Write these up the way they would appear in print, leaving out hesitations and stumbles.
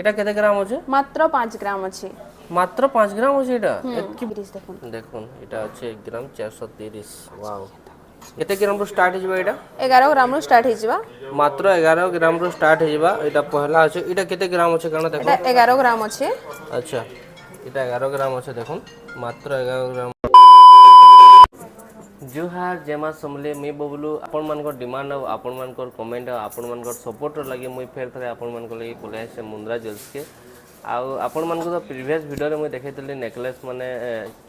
এটা কেতে গ্রাম আছে? মাত্র 5 গ্রাম আছে। মাত্র 5 গ্রাম আছে এটা? কি দেখুন দেখুন এটা হচ্ছে 1 গ্রাম 430। ওয়াও। কেতে গ্রাম রু স্টার্ট হইবা এটা? 11 গ্রাম রু স্টার্ট হইଯିবা। মাত্র 11 গ্রাম রু স্টার্ট হইবা। এটা পহলা আছে। এটা কেতে গ্রাম আছে কারণ দেখো? এটা 11 গ্রাম আছে। আচ্ছা এটা 11 গ্রাম আছে দেখুন মাত্র 11 গ্রাম। जुहार जेमा समले मुई बबलू आपण मानकर डिमांड और आपण मानकर कमेंट और आपण मानकर सपोर्ट लगे मुई फेर थरे आपण मानकर लगे पले आसे मुंद्रा ज्वेल्स के आउ आपण मानकर तो प्रीवियस वीडियो रे मुई देखैतली नेकलेस माने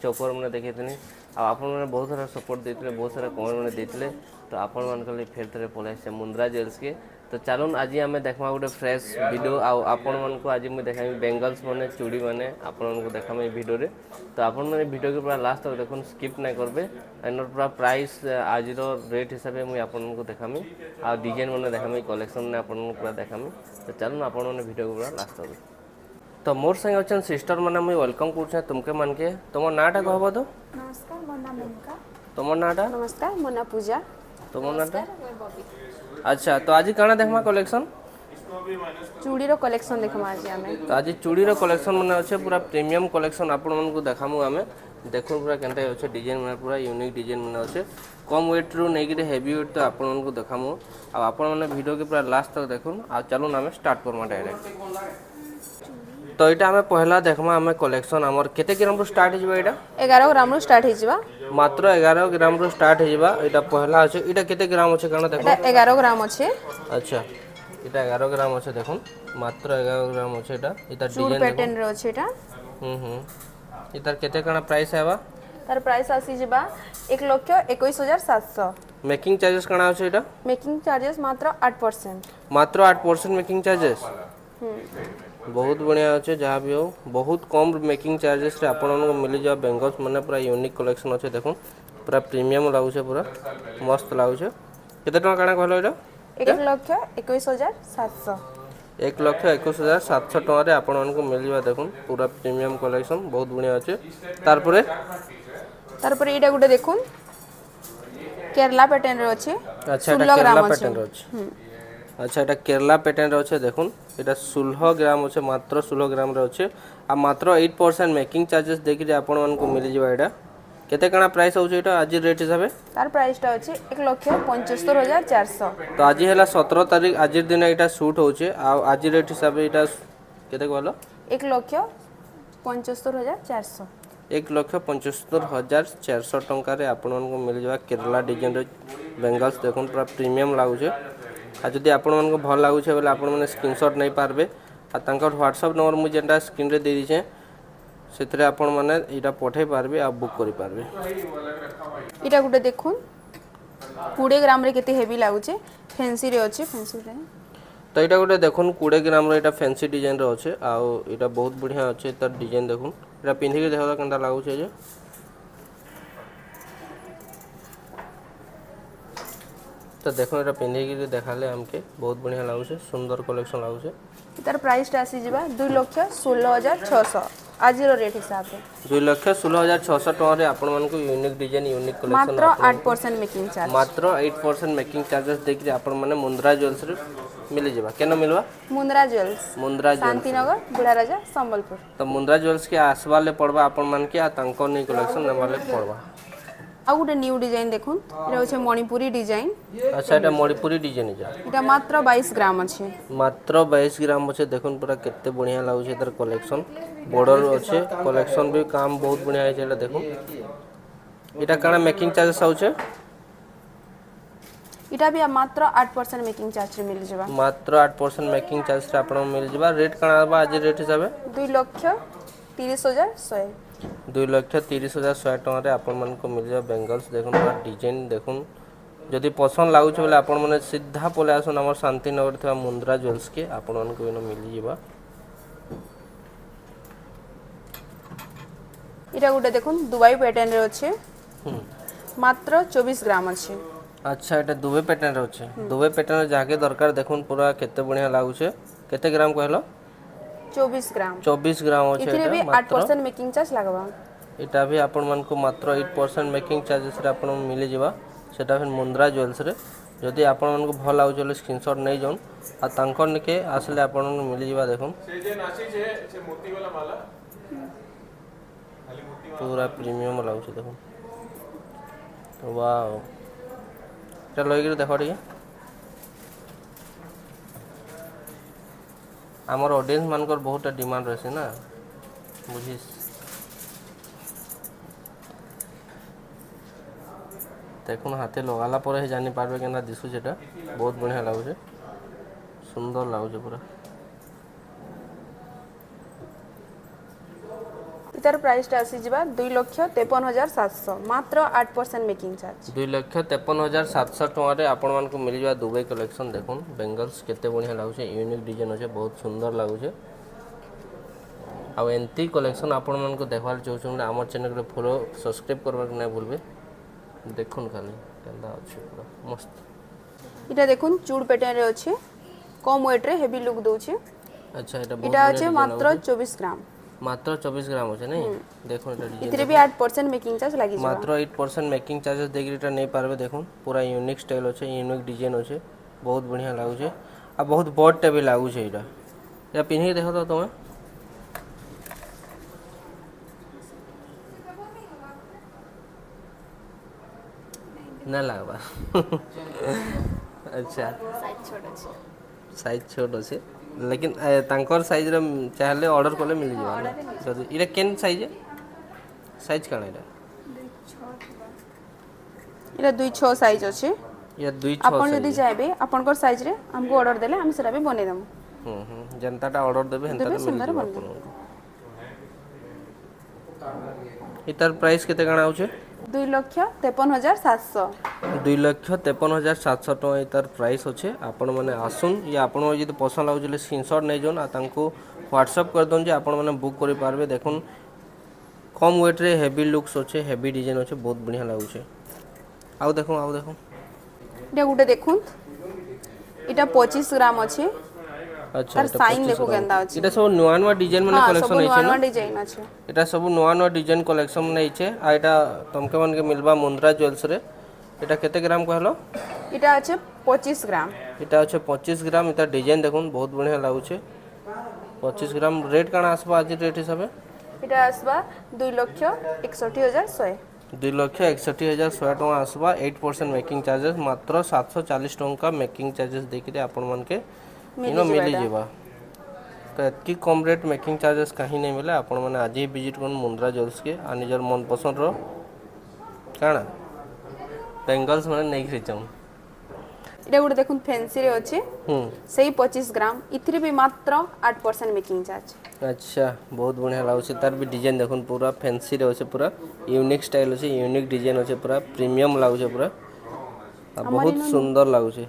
चोकर माने देखैतनी आ आपण माने बहुत सारा सपोर्ट देतले बहुत सारा कमेंट माने देतले तो आपण मानकर लगे फेर थरे पले आसे मुंद्रा ज्वेल्स के तो चलून आज आम देखा गोटे फ्रेश वीडियो आपण मानक आज मुझे देखा बेंगल्स माने चूड़ी माने आपण मानक देखा वीडियो रे तो आपण मैंने वीडियो के पूरा लास्ट तक देखो स्किप नहीं करबे एंड पूरा प्राइस आज रेट हिसाब से मुझे आपण को देखामी आ डिजाइन मैंने देखामी कलेक्शन ने आपण पूरा देखामी तो चलून आपण मैंने वीडियो को पूरा लास्ट तक तो मोर संगे अच्छा सिस्टर मैंने मुझे वेलकम कर तुमके मन के तुम नाटा कहब तो नमस्कार मोर नाम मेनका। तुम नाटा? नमस्कार मोर नाम पूजा। तुम नाटा? अच्छा तो आज काना देखमा कलेक्शन चूड़ी रो कलेक्शन देखमा आज हमें तो आज चूड़ी रो कलेक्शन माने अच्छे पूरा प्रीमियम कलेक्शन आपण मन को देखामु आमे देखो पूरा केनता अच्छे डिजाइन माने पूरा यूनिक डिजाइन माने अच्छे कम वेट रो नै कि हेवी वेट तो आपण मन को देखामु आ आपण माने वीडियो के पूरा लास्ट तक देखुन आ चलून आमे स्टार्ट करमा डायरेक्ट तो एटा हमें पहला देखमा हमें कलेक्शन हमर केते ग्राम रो स्टार्ट हिजबा एटा 11 ग्राम रु स्टार्ट होइଯିबा। मात्र 11 ग्राम रो स्टार्ट हिजबा एटा पहला अछि एटा केते ग्राम अछि काना देखो এটা 11 গ্রাম আছে। अच्छा এটা 11 গ্রাম আছে দেখুন মাত্র 11 গ্রাম আছে এটা এটা চুর ডিজাইন প্যাটার্ন রে আছে এটা। এটার কেতে কানা প্রাইস হেবা তার প্রাইস আসিଯିबा 1,21,700। मेकिंग चार्जेस काना আছে এটা मेकिंग चार्जेस मात्र 8%। मात्र 8% मेकिंग चार्जेस बहुत बढ़िया अच्छे जहाँ भी हो बहुत कम मेकिंग चार्जेस रे आपण को मिल जा बेंगल्स माने पूरा यूनिक कलेक्शन अच्छे देखो पूरा प्रीमियम लागुचे पूरा मस्त लागुचे केते टका काना कहलो एटा 1,21,700। 1,21,700 टका रे आपण को मिल जा देखो पूरा प्रीमियम कलेक्शन बहुत बढ़िया अच्छे तारपरे एटा गुटे देखुन केरला पैटर्न रे अछि। अच्छा एटा केरला पैटर्न रे अछि। अच्छा एटा केरला पैटर्न रे अछि देखुन एटा 16 ग्राम अछि मात्र 16 ग्राम रे अछि आ मात्र 8% मेकिंग चार्जेस देखि जे आपण मन को मिल जिबा एटा केते काना प्राइस होउछ एटा आज रेट हिसाबे तार प्राइस ता अछि 1,75,400। तो आज हैला 17 तारीख आज दिन एटा शूट होउछ आ आज रेट हिसाबे एटा केते कहलो 1,75,400। 1,75,400 टंका रे आपण मन को मिल जिबा केरला डिजाइन रे बेंगल्स देखुन पूरा प्रीमियम लागुछ आ जदि आपण मन को भल लागुछ बेले आपण माने स्क्रीनशॉट नै पारबे आ तांकर व्हाट्सएप नंबर मु जेंटा स्क्रीन रे दे दिछे सेतरे आपण माने एटा पठै पारबे आ बुक करि पारबे। एटा गुटे देखुन 20 ग्राम रे केते हेवी लागुछे फैंसी रे अछि फैंसी रे तो एटा गुटे देखुन 20 ग्राम रे एटा फैंसी डिजाइन रे अछि आ एटा बहुत बढ़िया अछि त डिजाइन देखुन एटा पिन्हि के देखो केनता लागुछे जे तो देखो एटा पिन्हि के देखाले हमके बहुत बढ़िया लागुछे सुंदर कलेक्शन लागुछे तार प्राइस ता आसी जिबा 2,16,600 आज रो रेट हिसाब से 2,16,600 टका रे आपण मन को यूनिक डिजाइन यूनिक कलेक्शन मात्र 8% मेकिंग चार्ज मात्र 8% मेकिंग चार्जेस देख रे आपण माने मुंद्रा ज्वेल्स रे मिल जेबा केन मिलवा मुंद्रा ज्वेल्स शांतिनगर बुढ़ा राजा संबलपुर तो मुंद्रा ज्वेल्स के आसवाले पड़वा आपण मन के आ तांको नि कलेक्शन ने वाले पड़वा आ गुटे न्यू डिजाइन देखुन एटा होचे मणिपुरी डिजाइन। अच्छा एटा मणिपुरी डिजाइन जा एटा मात्र 22 ग्राम अछि मात्र 22 ग्राम अछि देखुन पूरा केते बढ़िया लागु छै तर कलेक्शन बॉर्डर अछि कलेक्शन भी काम बहुत बढ़िया है एटा देखुन एटा काना मेकिंग चार्जेस आउछे इटा भी मात्र 8% मेकिंग चार्ज रे मिल जेबा मात्र 8% मेकिंग चार्ज रे आपण मिल जेबा रेट काना बा आज रेट हिसाबे 2,30,100 2,30,100 टका रे आपण मन को मिल जा बेंगल्स देखुन पूरा डिजाइन देखुन जदि पसंद लागु छ बोले आपण माने सीधा पले आसन हमर शांति नगर थवा मुंद्रा ज्वेल्स के आपण मन को इनो मिल जेबा इटा गुटे देखुन दुबई पैटर्न रे अछि मात्र 24 ग्राम अछि। अच्छा एटा दुबई पैटर्न रे अछि दुबई पैटर्न जाके दरकार देखुन पूरा केते बढ़िया लागु छ केते ग्राम कहलो 24 ग्राम 24 ग्राम अछि इथिरे भी 8% मेकिंग चार्ज लागबा एटा भी आपण मन को मात्र 8% मेकिंग चार्जेस रे आपण मिल जेबा सेटा फिर मुंद्रा ज्वेल्स रे जदि आपण मन को भल लागु चले स्क्रीनशॉट नै जोन आ तांकर निके आसले आपण मिल जिबा देखुन पूरा प्रीमियम लागुछ देखुन वाओ এটা লইকি দেখো ଟିକେ আমার অডিয়েন্স মানকর বহুত ডিমান্ড রয়েছে না বুঝিস দেখুন হাতে লগালা পরে হি জানি পারবে কেনা দিশু যেটা বহুত বঢ়িয়া লাগুছে সুন্দর লাগুছে পুরা इतार प्राइसटा आसी जिबा 2,53,700 मात्र 8% मेकिंग चार्ज 2,53,700 टଙ୍କା रे आपण मान को मिल जावा दुबई कलेक्शन देखुन बेंगल्स केते बढ़िया लागुचे यूनिक डिजाइन अछि बहुत सुंदर लागुचे आ एंती कलेक्शन आपण मान को देखवार चाहछन हमर चैनल रे फॉलो सब्सक्राइब करबार नै भूलबे देखुन खाली केंदा अछि पूरा मस्त इटा देखुन चूड़ पैटर्न रे अछि कम वेट रे हेवी लुक दोछे अच्छा एटा बहुत इटा अछि मात्र 24 ग्राम मात्र 24 ग्राम अछि नै देखुन एटा डिजाइन इतरे भी 8% मेकिंग चार्ज लागि जिबा मात्र 8% मेकिंग चार्जेस देगी एटा नै पारबे देखुन पूरा यूनिक स्टाइल अछि यूनिक डिजाइन अछि बहुत बढ़िया लागुचे आ बहुत बड टे भी लागुचे एटा या पिन्ही देखो तो तुम ना लागबा अच्छा साइज छोट अछि लेकिन तांकर साइज रे चाहले ऑर्डर करले मिल जिबा जदी इरा केन साइज है साइज काना इरा इरा 2.6 साइज अछि या 2.6 आपण यदि चाहबे आपनकर साइज रे हमको ऑर्डर देले हम सेरा भी बने दम जनताटा ऑर्डर देबे हेंता तो मिल जिबा इतार प्राइस केते काना होचे 2,53,700 2,53,700 टଙ୍କା इतार प्राइस अच्छे आपण मैंने आसुन या आपण जो पसंद लगुचे स्क्रीनशॉट नहीं जान आपको व्हाट्सअप कर दौन जे आपण मैंने बुक कर पारबे देखुन कम वेट रे हेवी लुक्स अच्छे हेवी डिजाइन अच्छे बहुत बढ़िया लगुचे आउ देखो इटा गुटे देखुन इटा 25 ग्राम अछि अच्छा तार साइन देखो केंदा अछि इटा सब नुआ नुआ डिजाइन माने कलेक्शन है नुआ डिजाइन अछि इटा सब नुआ नुआ डिजाइन कलेक्शन नै छै आ इटा तमके मन के मिलबा मुंद्रा ज्वेल्स रे इटा केते ग्राम कहलो इटा अछि 25 ग्राम इटा अछि 25 ग्राम इटा डिजाइन देखुन बहुत बढ़िया लागुचे 25 ग्राम रेट काना आसबा आज रेट हिसाबे इटा आसबा 2,61,100 2,61,100 टଙ୍କା आसबा 8% मेकिंग चार्जेस मात्र 740 टଙ୍କା मेकिंग चार्जेस देखि आपण मन के इनो मिली जेबा तो एतकी कम रेट मेकिंग चार्जेस कहीं नहीं मिले आपण मैंने आज ही विजिट कर मुंद्रा ज्वेल्स के आ निजर मन पसंद रो काना बेंगल्स मैंने नहीं खरीचम इटा गुटे देखुन फैंसी रे अछि सही 25 ग्राम इथरे भी मात्र 8% मेकिंग चार्ज अच्छा बहुत बढ़िया लागुचे तार भी डिजाइन देखुन पूरा फैंसी रे अछि पूरा यूनिक स्टाइल अछि यूनिक डिजाइन अछि पूरा प्रीमियम लागुचे पूरा आ बहुत सुंदर लागुचे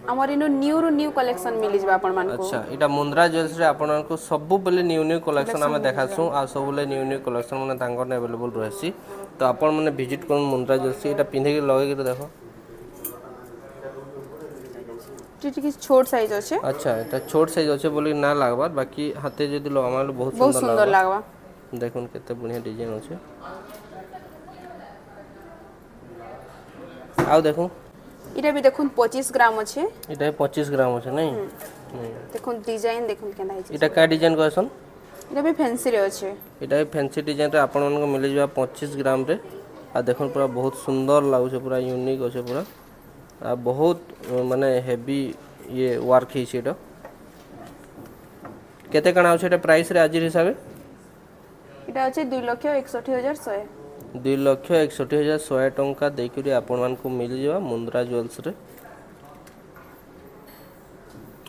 हमर इनो न्यू कलेक्शन मिली जबा आपण मान को अच्छा इटा मुंद्रा ज्वेल्स रे आपण को सब बेले न्यू कलेक्शन हमें देखासु आ सब बेले न्यू कलेक्शन माने तांकर ने अवेलेबल रहसी तो आपण माने विजिट करन मुंद्रा ज्वेल्स इटा पिंधे के लगे के देखो टिटी छोट साइज अछि अच्छा एटा छोट साइज अछि बोली ना लागबा बाकी हाथे जदी लगामाल बहुत सुंदर लागबा देखुन केते बढ़िया डिजाइन अछि आउ देखो इटा भी देखुन 25 ग्राम अछि इटा 25 ग्राम अछि नहीं देखुन डिजाइन देखुन केना अछि इटा का डिजाइन कहसन इटा भी फैंसी रे अछि इटा फैंसी डिजाइन रे आपण मन को मिल जावा 25 ग्राम रे आ देखुन पूरा बहुत सुंदर लागुचे पूरा यूनिक अछि पूरा आ बहुत माने हेवी ये वर्क है सेटा केते कणा अछि एटा प्राइस रे आज हिसाबे इटा अछि 2,61,100 2,61,100 टଙ୍କା देकरी आपण मान को मिल जावा मुंद्रा ज्वेल्स रे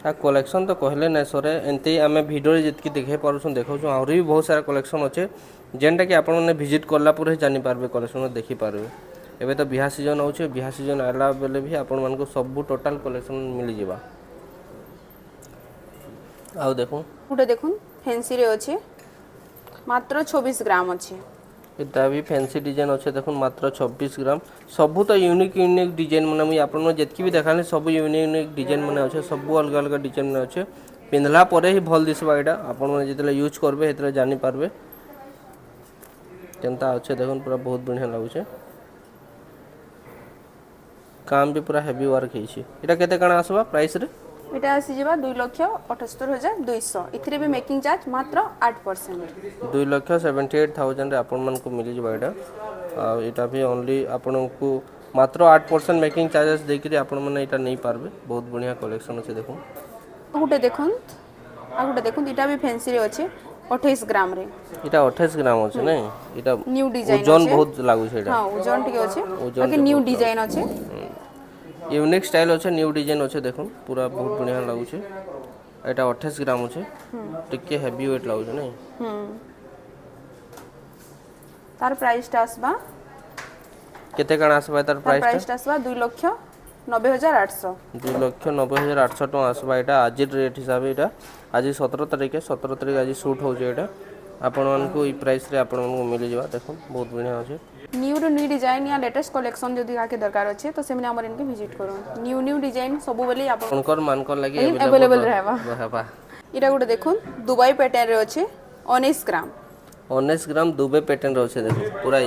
आ कलेक्शन तो कहले नै सरे एंते आमे वीडियो रे जतकी देखे पारुछन देखौ छु और भी बहुत सारा कलेक्शन अछि जेंटा कि आपण ने विजिट करला पुरे जानि पारबे कलेक्शन देखि पारबे एबे तो बिहा सीजन होचे बिहा सीजन आला बेले भी आपण मान को सब टोटल कलेक्शन मिल जिबा आउ देखो गुटे देखुन फैंसी रे अछि मात्र 26 ग्राम अछि एटा भी फैंसी डिजाइन अच्छे देखो मात्र 26 ग्राम सबू तो यूनिक डिजाइन माने मुई आपन जेतकी भी देखानी सब यूनिक डिजाइन माने अच्छे सब अलग अलग डिजाइन माने अच्छे पिंधला परे ही भल दिसबा एटा आपन माने जेतले यूज करबे हेतले जानि पारबे केनता अच्छे देखो पूरा बहुत बढ़िया लागुचे काम भी पूरा हेवी वर्क है एटा केते काना आसबा प्राइस रे এটা ଆସିଯିବା 2,78,200 ଏଥିରେ ବି ମେକିଂ ଚାର୍ଜ ମାତ୍ର 8%। 2,78,000 ଆପଣ ମାନଙ୍କୁ ମିଳିଯିବ ଏଇଟା। ଆଉ ଏଇଟା ବି ଓନ୍ଲି ଆପଣଙ୍କୁ ମାତ୍ର 8% ମେକିଂ ଚାର୍ଜେସ୍ ଦେଇକିରି ଆପଣମାନେ ଏଇଟା ନେଇପାରିବେ। ବହୁତ ବଢ଼ିଆ କଲେକ୍ସନ୍ ଅଛି ଦେଖୁନ୍। ଆଉ ଗୋଟେ ଦେଖନ୍ତୁ ଏଇଟା ବି ଫେନ୍ସିରେ ଅଛି 28 ଗ୍ରାମରେ। ଏଇଟା 28 ଗ୍ରାମ ଅଛି ନାଇଁ। ଏଇଟା ନ୍ୟୁ ଡିଜାଇନ୍ ଓଜନ ଅଛି। ବହୁତ ଲାଗୁଛି ଏଇଟା। ହଁ ଓଜନ ଟିକେ ଅଛି ଓଜନ ବାକି ନ୍ୟୁ ଡିଜାଇନ୍ ଅଛି। यूनिक स्टाइल अच्छे न्यू डिजाइन अच्छे देखो पूरा बहुत बढ़िया लगुचे। एटा 28 ग्राम अच्छे टिके हेवी वेट लगुचे नहीं। तार प्राइसटा आसबा केते काण आसबा तार प्राइसटा आसबा 2,90,800। 2,90,800 टका आसबा। एटा आज रेट हिसाब एटा आज 17 तारीख आज शूट होचे। एटा आपण मानकु ई प्राइस रे आपण मानकु मिल जिवा देखो बहुत बढ़िया अछि। न्यू डिजाइन या लेटेस्ट कलेक्शन जदि आके दरकार अच्छे तो से हमर इनके विजिट करो। न्यू डिजाइन सब बेले आप उनकर मानकर लागि अवेलेबल रहबा। रहबा। इरा गुटे देखुन दुबई पैटर्न रे अच्छे 19 ग्राम। 19 ग्राम दुबई पैटर्न रे अच्छे देखो पूरा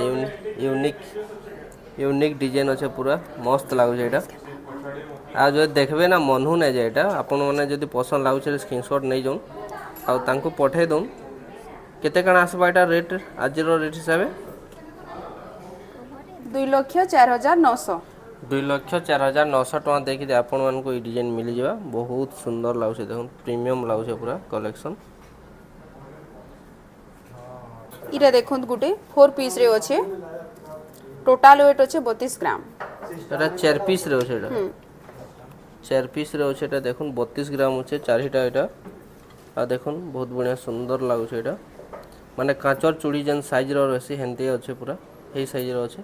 यूनिक डिजाइन अच्छे पूरा मस्त लागुचे। एटा आ जो देखबे ना मनहु नै जे एटा आपण माने जदि पसंद लागुचे स्क्रीनशॉट नै जोन आ तांको पठे दोन। केते काण आसबा एटा रेट आज रो रेट हिसाबे 2,04,900। 2,04,900 टका देखि आपण मानको ई डिजाइन मिल जिवा। बहुत सुंदर लागुचे देखुन प्रीमियम लागुचे पूरा कलेक्शन। इरा देखुन गुटे 4 पीस रे अच्छे टोटल वेट अच्छे 32 ग्राम। एटा 4 पीस रे अछि। एटा 4 पीस रे अछि। एटा देखुन 32 ग्राम अछि चारिटा। एटा आ देखुन बहुत बढ़िया सुंदर लागुचे। एटा माने काचर चूड़ी जन साइज रो रहसी हेंते अछि पूरा हे साइज रो अछि।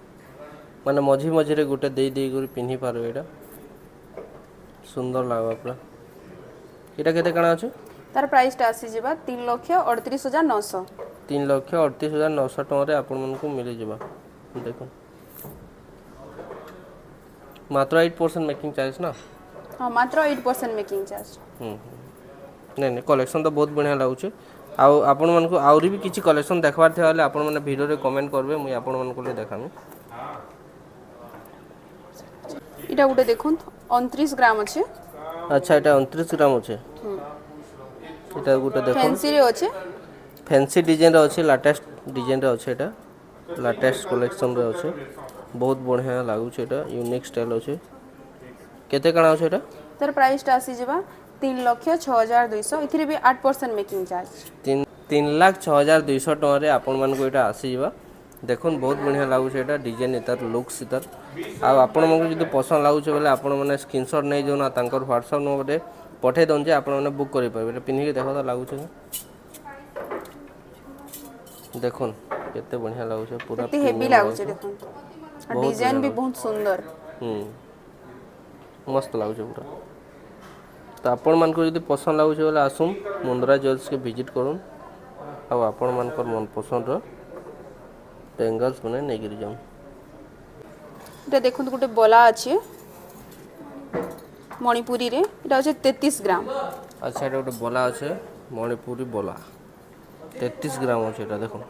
माने मझी मझी रे गुटे देई देई गुरी पिन्ही पारबे। एटा सुंदर लागबा पूरा। एटा केते काणा अछि तार प्राइसटा आसी जिबा 3,38,900। 3,38,900 टका रे आपण मानकु मिल जिबा। देखो मात्र 8% मेकिंग चार्ज ना। हाँ मात्र 8% मेकिंग चार्ज। नहीं कलेक्शन तो बहुत बढ़िया लागुचे। आउ आपण मानकु आउरी भी किछि कलेक्शन देखबार थिले आपण माने वीडियो रे कमेंट करबे मुई आपण मानकु ले देखामी। इटा गुटे देखुन 29 ग्राम अच्छे। अच्छा एटा 29 ग्राम अच्छे। एटा गुटे देखुन फैंसी रे अच्छे फैंसी डिजाइन रे अच्छे लेटेस्ट डिजाइन रे अच्छे। एटा लेटेस्ट कलेक्शन रे अच्छे बहुत बढ़िया लागुचे। एटा यूनिक स्टाइल अच्छे। केते काणा अच्छे एटा तार प्राइसटा आसी जिबा 3,06,200 इथिरे भी 8% मेकिंग चार्ज। 3,06,200 टका रे आपण मानकु एटा आसी जिबा। देखुन बहुत बढ़िया लागुचे। एटा डिजाइन इतार लुक्स इतार आ आपण मानकु जदि पसंद लागुचे बोले आपण माने स्क्रीनशॉट नै जोना तांकर WhatsApp नंबर रे पठे दोन जे आपण माने बुक करि पाबे। एटा पिन्हि के देखो त लागुचे देखुन केते बढ़िया लागुचे पूरा केते हेवी लागुचे देखुन। और डिजाइन भी बहुत सुंदर। मस्त लागुचे पूरा। तो आपण मानकु जदि पसंद लागुचे बोले आसुन मुंद्रा ज्वेल्स के विजिट करूँ आ आपण मानकर मन पसंद बेंगल्स माने नै गिरि जाऊ। এটা দেখুন গোটে বলা আছে মণিপুরি রে এটা হচ্ছে 33 গ্রাম। अच्छा এটা গোটে বলা আছে মণিপুরি বলা 33 গ্রাম আছে। এটা দেখুন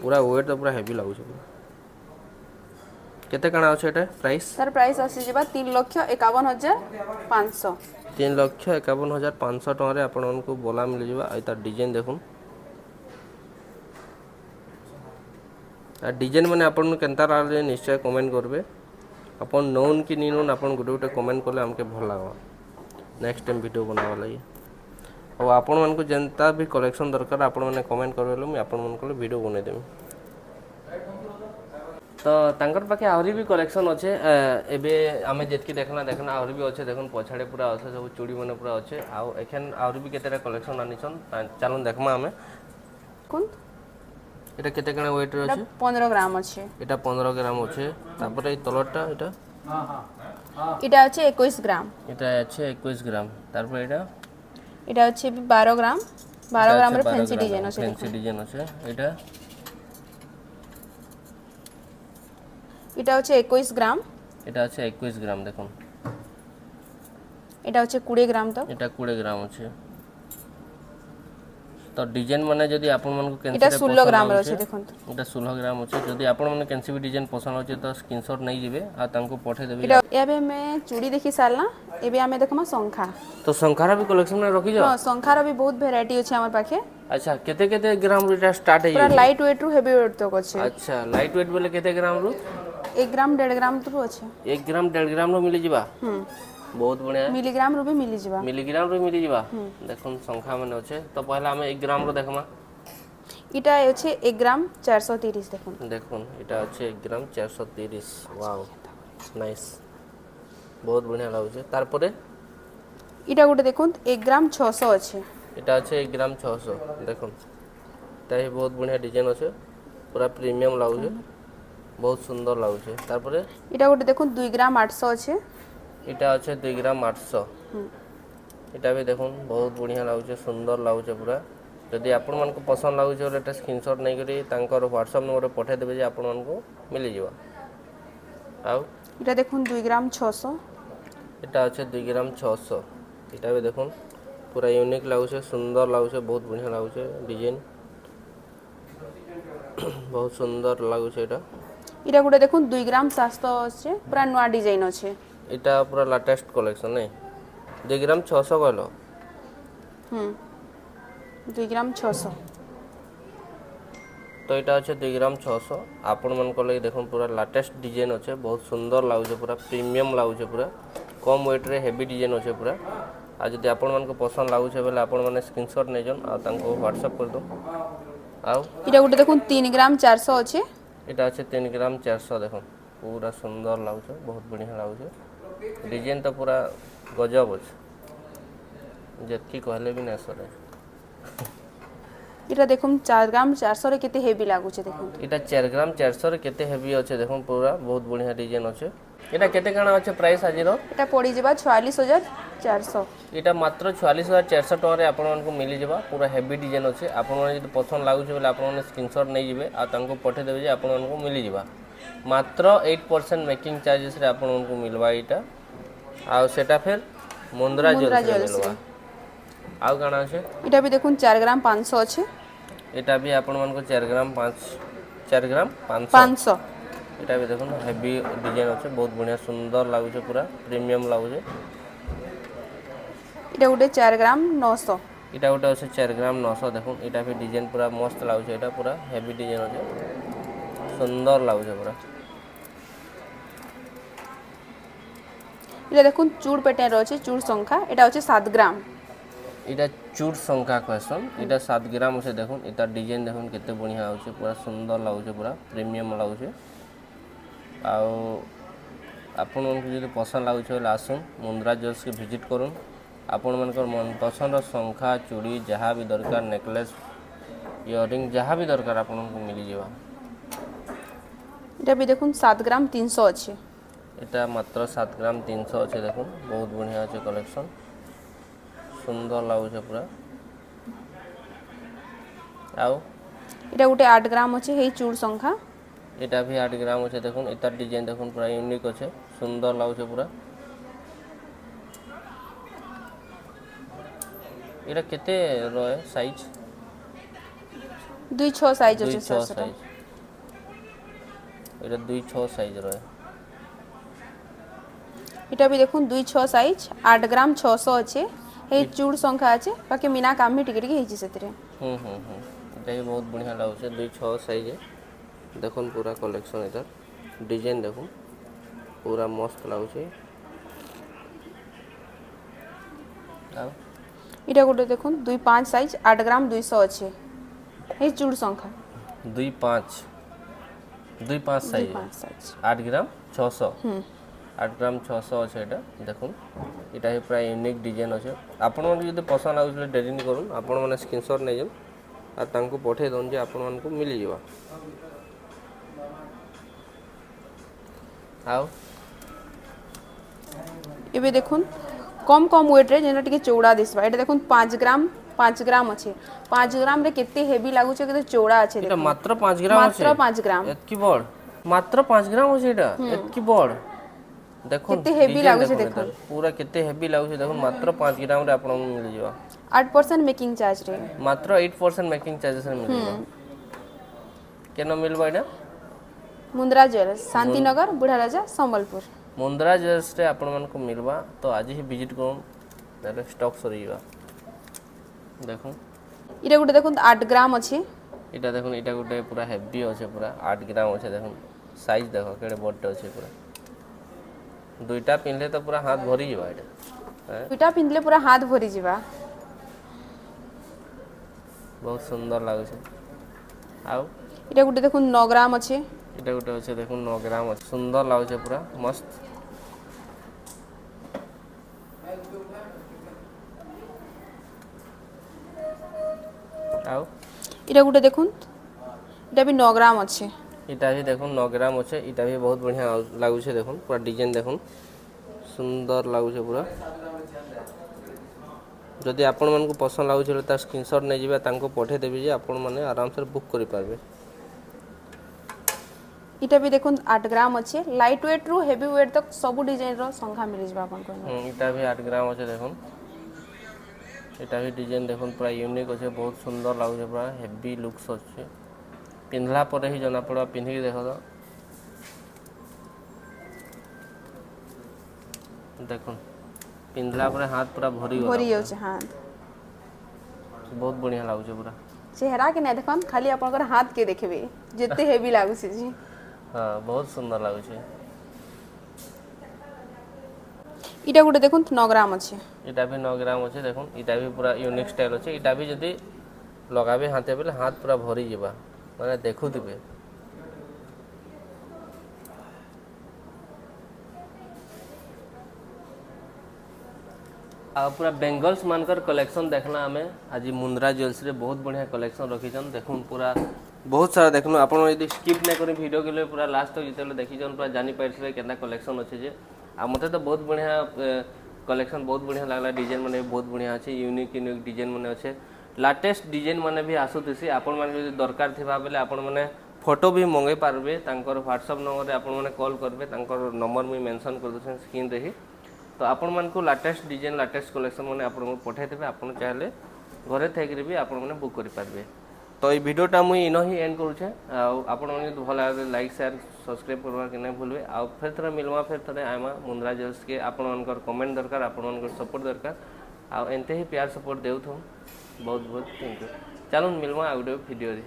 पूरा वेट तो पूरा हेवी लागुছে। केते काणा আছে এটা प्राइस তার প্রাইস আসি যাবা 3,51,500। 3,51,500 टका रे आपण मानकु बोला मिल जिबा। आ तार डिजाइन देखुन आ डिजाइन माने आपण केनता रे निश्चय कमेंट करबे। आपण नोन कि नी नोन आपण गुटे गुटे कमेंट करले हमके भल लागबा नेक्स्ट टाइम वीडियो बनावा लागि। और आपण मानकु जेंता भी कलेक्शन दरकार आपण माने कमेंट करबेले मैं आपण मानकु वीडियो बनै देबी। तो तांकर पाखे आहरी भी कलेक्शन अच्छे। एबे आमे जेतकी देखना आहरी भी अच्छे देखुन पछाड़े पूरा अच्छे सब चूड़ी माने पूरा अच्छे। आउ एखन आहरी भी केतेटा कलेक्शन आनिछन चलन देखमा आमे। কোন এটা কেতে কানা ওয়েট রে এটা আছে 15 গ্রাম আছে। এটা 15 গ্রাম আছে। তারপরে এই তলরটা এটা এটা হচ্ছে 21 গ্রাম। এটা আছে 21 গ্রাম। তারপরে এটা হচ্ছে 12 গ্রাম। 12 গ্রামের ফ্যান্সি ডিজাইন আছে। ফ্যান্সি ডিজাইন আছে। এটা হচ্ছে 21 গ্রাম। এটা আছে 21 গ্রাম দেখুন। এটা হচ্ছে 20 গ্রাম। তো এটা 20 গ্রাম আছে। तो डिजाइन माने जदि आपण मन को এটা कैंसी 16 গ্রাম রে আছে দেখুন এটা 16 গ্রাম আছে যদি ଆପଣ ମାନେ कैंसी भी डिजाइन पसंद होचे तो स्क्रीनशॉट नहीं जिवे आ तांको पठे देबे এটা এবে মে চুড়ি দেখি সারলা এবে আমি দেখমা শঙ্খা तो संखारा भी कलेक्शन में रखी जाओ হ্যাঁ শঙ্খার भी बहुत ভ্যারাইটি আছে আমার পাখে अच्छा केते केते ग्राम रू এটা स्टार्ट है পুরা লাইট ওয়েট রু হেভি ওয়েট তক আছে अच्छा लाइट वेट बोले केते ग्राम रू 1 গ্রাম 1.5 গ্রাম তো আছে 1 ग्राम 1.5 ग्राम रू मिली जिबा बहुत बढ़िया মিলিগ্রাম রু भी মিলি যাবা मिलीग्राम रू मिली जिबा देखुन संख्या माने होचे तो पहला हमें 1 ग्राम रो देखमा এটা আছে 1 গ্রাম 430 দেখুন দেখুন এটা হচ্ছে 1 গ্রাম 430 ওয়াও নাইস বহুত बढ़िया লাগুছে তারপরে এটা গোটে দেখুন 1 গ্রাম 600 আছে এটা হচ্ছে 1 গ্রাম 600 দেখুন তাই বহুত बढ़िया ডিজাইন আছে পুরা প্রিমিয়াম লাগুছে বহুত সুন্দর লাগুছে তারপরে এটা গোটে দেখুন 2 গ্রাম 800 আছে এটা হচ্ছে 2 গ্রাম 800 এটা भी দেখুন বহুত बढ़िया লাগুছে সুন্দর লাগুছে পুরা যদি আপন মানকো পছন্দ লাগুছে ওটা একটা স্ক্রিনশট নাই করি তাঙ্কর WhatsApp নম্বরে পঠাই দেবে যে আপন মানকো মিলি ଯିବ আও এটা দেখুন 2 গ্রাম 600 এটা হচ্ছে 2 গ্রাম 600 এটা भी দেখুন পুরা ইউনিক লাগুছে সুন্দর লাগুছে বহুত बढ़िया লাগুছে ডিজাইন বহুত সুন্দর লাগুছে এটা এটা গোটে দেখুন 2 গ্রাম 700 আছে পুরা নয়া ডিজাইন আছে এটা পুরা লেটেস্ট কালেকশন নাই 2 গ্রাম 600 কইলো 2 গ্রাম 600 তো এটা হচ্ছে 2 গ্রাম 600 আপন মান কলে দেখুন পুরা লেটেস্ট ডিজাইন আছে বহুত সুন্দর লাগুছে পুরা প্রিমিয়াম লাগুছে পুরা কম ওয়েট রে হেভি ডিজাইন আছে পুরা আর যদি আপন মান को পছন্দ লাগুছে বলে আপন মানে স্ক্রিনশট नै জন আর তাঙ্কো WhatsApp कर दो আও এটা গোটে দেখুন 3 গ্রাম 400 আছে এটা হচ্ছে 3 গ্রাম 400 দেখুন পুরা সুন্দর লাগুছে বহুত बढ़िया লাগুছে ডিজাইন তো পুরা গজব আছে যেতকি কহলে भी না সরে এটা দেখুন 4 গ্রাম 400 রে কেতে হেভি লাগুছে দেখুন এটা 4 গ্রাম 400 রে কেতে হেভি আছে দেখুন পুরা বহুত बढ़िया ডিজাইন আছে এটা কেতে কানা আছে প্রাইস আজির এটা পড়ি যাবা 46400 এটা মাত্র 46400 টাকারে আপনাମାନଙ୍କୁ মিলি যাবা পুরা হেভি ডিজাইন আছে আপনাମାନେ যদি পছন্দ লাগুছে বলে আপনাମାନେ স্ক্রিনশট নেই ଯିବେ আর তাঙ্কো পঠাই দেবে যে আপনাମାନଙ୍କୁ মিলি যাবা মাত্র 8% মেকিং চার্जेस রে আপনাମାନଙ୍କୁ মিলবা এটা আর সেটা ফের মুন্দ্রা জুয়েলার্স মিলবা আর কানা আছে এটা भी দেখুন 4 গ্রাম 500 আছে এটা भी আপনাମାନଙ୍କୁ 4 গ্রাম 4 গ্রাম 500 500 এটা भी দেখুন হেভি ডিজাইন আছে বহুত बढ़िया সুন্দর লাগুছে পুরা প্রিমিয়াম লাগুছে এটা গোটে 4 গ্রাম 900 এটা ওটা হচ্ছে 4 গ্রাম 900 দেখুন এটা भी ডিজাইন পুরা মস্ত লাগুছে এটা পুরা হেভি ডিজাইন আছে সুন্দর লাগুছে পুরা এটা দেখুন চূড় প্যাটার্ন রয়েছে চূড় সংখ্যা এটা হচ্ছে 7 গ্রাম এটা চুর সংখ্যা কোয়েশ্চন এটা 7 গ্রাম আছে দেখুন এটা ডিজাইন দেখুন কেতে बढ़िया আছে পুরা সুন্দর লাগুছে পুরা প্রিমিয়াম লাগুছে আর ଆପଣମାନଙ୍କୁ ଯଦି ପସନ୍ଦ ଲାଗୁଛି ବୋଲେ ଆସୁନ୍ ମୁନ୍ଦ୍ରା ଜୁଏଲର୍ସକେ ଭିଜିଟ୍ କରୁନ୍ ଆପଣମାନଙ୍କର ମନ ପସନ୍ଦର ଶଙ୍ଖା ଚୁଡ଼ି ଯାହା ବି ଦରକାର ନେକଲେସ୍ ଇୟରିଂ ଯାହା ବି ଦରକାର ଆପଣଙ୍କୁ ମିଳିଯିବ এটা भी দেখুন 7 গ্রাম 300 আছে এটা মাত্র 7 গ্রাম 300 আছে দেখুন বহুত बढ़िया আছে কালেকশন সুন্দর লাগুছে পুরা আও এটা গোটে 8 গ্রাম আছে এই চূড় সংখ্যা এটা भी 8 গ্রাম আছে দেখুন এটার ডিজাইন দেখুন পুরা ইউনিক আছে সুন্দর লাগুছে পুরা এটা কেতে রয় সাইজ 2.6 সাইজ আছে 2.6 স্যার সাইজ এটা 2.6 সাইজ রয় এটা भी দেখুন 2.6 সাইজ 8 গ্রাম 600 আছে এই চূড় সংখ্যা আছে বাকি মিনা কাম भी টিকে টিকে ହେଇଛି ସେଥିରେ এটা भी बहुत बढ़िया লাগুছে 2.6 সাইজ দেখুন পুরা কালেকশন এটা ডিজাইন দেখুন পুরা মস্ত লাগুছে আর এটা গোটে দেখুন 2.5 সাইজ 8 গ্রাম 200 আছে এই চূড় সংখ্যা 2.5 সাইজ 8 গ্রাম 600 8 গ্রাম 600 আছে এটা দেখুন এটা প্রায় ইউনিক ডিজাইন আছে ଆପଣମାନଙ୍କୁ ଯଦି ପସନ୍ଦ ଲାଗୁଛି ଡେରି ନି କରୁନ୍ ଆପଣମାନେ ସ୍କ୍ରିନଶଟ୍ ନେଇଯାନ୍ আর ତାଙ୍କୁ ପଠେଇ ଦଉନ୍ ଯେ ଆପଣମାନଙ୍କୁ ମିଳିଯିବ ଆଉ ଏବେ দেখুন কম কম ওয়েট রে যেটা টিকে চৌড়া দিসবা এটা দেখুন 5 গ্রাম আছে 5 গ্রাম রে কেতে হেভি লাগুছে কেতে চৌড়া আছে এটা মাত্র 5 গ্রাম আছে মাত্র 5 গ্রাম এতকি বড় মাত্র 5 গ্রাম আছে এটা এতকি বড় দেখুন কেতে হেভি লাগুছে দেখুন পুরা কেতে হেভি লাগুছে দেখুন মাত্র 5 গ্রাম রে আপনাଙ୍କୁ ମିଳିଯିବ 8% मेकिंग चार्ज रे मात्र 8% मेकिंग चार्जेस मिलबा केन मिलबा एटा मुंद्रा ज्वेलर्स शांतिनगर बुढ़ा राजा संबलपुर मुंद्रा ज्वेलर्स रे आपण मन को मिलबा तो आज ही विजिट करूँ ताले स्टॉक सरीबा देखो इटा गुटे देखो 8 ग्राम अच्छे इटा देखो इटा गोटे पूरा हेवी अच्छे पूरा 8 ग्राम अच्छे देखो साइज देखो केड़े बड़टे अच्छे पूरा दुईटा पिनले तो पूरा हाथ भरी जीवा एटा दुटा पिंधले पूरा हाथ भरी जीवा बहुत सुंदर लागु छे आउ इटा गुटे देखो 9 ग्राम अच्छे इटा गोटे अच्छे देखो 9 ग्राम अच्छे सुंदर लागु छे पूरा मस्त आउ इटा गुटे देखो इटा भी 9 ग्राम अच्छे इटा भी देखो 9 ग्राम अच्छे इटा भी बहुत बढ़िया लागु छे देखो पूरा डिजाइन देखो सुंदर लागु छे पूरा जदि आपण मन को पसंद लागु छे त स्क्रीनशॉट नै जिबा तांको पठे देबी जे आपण माने आराम से बुक करि पारबे इटा भी देखो 8 ग्राम अच्छे लाइट वेट रु हेवी वेट तक सब डिजाइन रो संख्या मिल जबा अपन को इटा भी 8 ग्राम अच्छे देखो इटा भी डिजाइन देखो पूरा यूनिक अच्छे बहुत सुंदर लागु छे पूरा हेवी लुक्स अच्छे पिंधला पर ही जना पड़ा पिंधि देखो तो देखो पिंधला पर हाथ पूरा भरी भरी होछ हाथ बहुत बढ़िया लागु छे पूरा चेहरा के नै देखन खाली अपन हाथ के देखबे जते हेवी लागु छे जी हां बहुत सुंदर लागु छे इटा गुटे देखो 9 ग्राम अच्छे इटा भी 9 ग्राम अच्छे देखो इटा भी पूरा यूनिक स्टाइल अच्छे इटा भी जदि लगाबे हाथे बेले हाथ पूरा भरी जीवा माने देखु दिबे आ पूरा बेंगल्स मानकर कलेक्शन देखना हमें आज मुंद्रा ज्वेलर्स रे बहुत बढ़िया कलेक्शन रखीछन देखुन पूरा बहुत सारा देखनु आपण यदि स्किप नै करी वीडियो के लिए पूरा लास्ट तक जितेले देखीछन पूरा जानि पाइछे केना कलेक्शन अछि जे आ मते तो बहुत बढ़िया कलेक्शन बहुत बढ़िया लागला डिजाइन माने बहुत बढ़िया अछि यूनिक यूनिक डिजाइन माने अछि लेटेस्ट डिजाइन माने भी आसुतिसी आपण माने यदि दरकार थिबा बेले आपण माने फोटो भी मंगे पारबे तांकर व्हाट्सएप नंबर रे आपण माने कॉल करबे तांकर नंबर मी मेंशन कर दछन स्क्रीन रे ही तो आपण मान को लेटेस्ट डिजाइन लेटेस्ट कलेक्शन माने आपण को पठाई देबे आपण चाहले घरे थेकरी भी आपण माने बुक करि पारबे तो ये वीडियोटा मुई इनो ही एंड करू छे आपण माने भल लागे लाइक शेयर सब्सक्राइब करबा के नै भूलबे आ फिर थरे मिलवा फिर थरे आइमा मुंद्रा ज्वेलर्स के आपण मानकर कमेंट दरकार आपण मानकर सपोर्ट दरकार आ एंते ही प्यार सपोर्ट देउ थो बहुत बहुत थैंक यू चलो मिलवा आ वीडियो रे